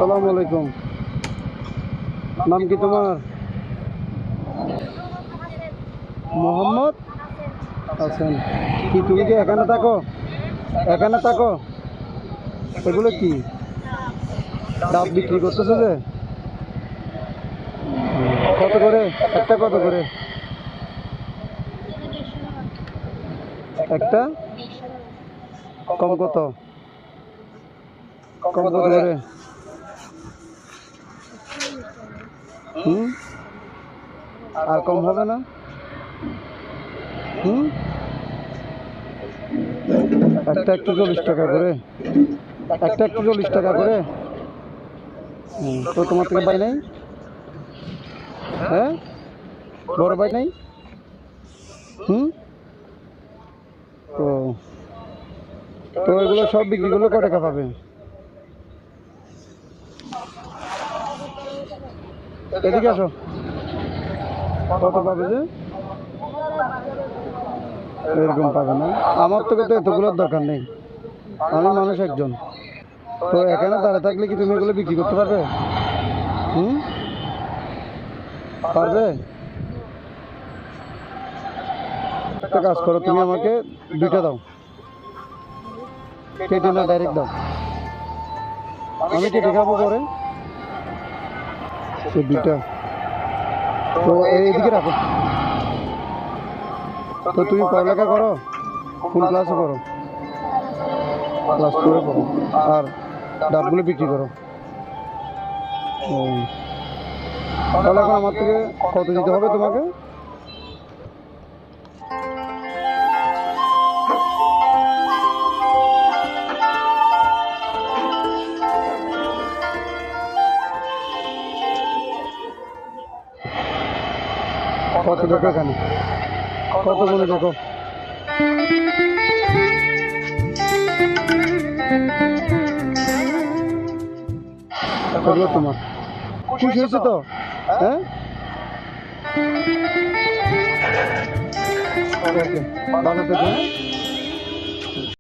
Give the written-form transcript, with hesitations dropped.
আসসালামু আলাইকুম। নাম কি তোমার? মোহাম্মদ হাসান। কি তুমি কি এখানে থাকো? এখানে থাকো? এগুলো কি ডাব বিক্রি করতেছো যে? কত করে একটা? কত করে একটা? কম কত? কম কত করে? হুম, আর কম হবে না? হুম, একটা একটু 40 টাকা করে? একটা একটু 40 টাকা করে? তো তোমার থেকে পাই নাই? হ্যাঁ, বড় পাই নাই? হুম, তো তো এগুলো সব বিক্রি করলে কত টাকা পাবে? এদিকে আসো। কত পাবে যে? এরকম পাবে না? আমার তোকে তো এতগুলোর দরকার নেই, আমি মানুষ একজন। তো এখানে দাঁড়িয়ে থাকলে কি তুমি এগুলো বিক্রি করতে পারবে? হুম, পারবে? একটা কাজ করো, তুমি আমাকে দুইটা দাও, কেটে না ডাইরেক্ট দাও, আমি কেটে খাবো পরে। সে দুইটা তো এইদিকে রাখো। তো তুমি পড়ালেখা করো? কোন ক্লাসে পড়ো? ক্লাস 2-এ পড়ো। আর ডাবগুলো বিক্রি করো? ও, তাহলে এখন আমার থেকে কত দিতে হবে তোমাকে? কত দেখো এখানে, কত গুলো দেখো। এগুলো তোমার। খুশি হয়েছে তো? হ্যাঁ, ওকে, ভালো থেকো।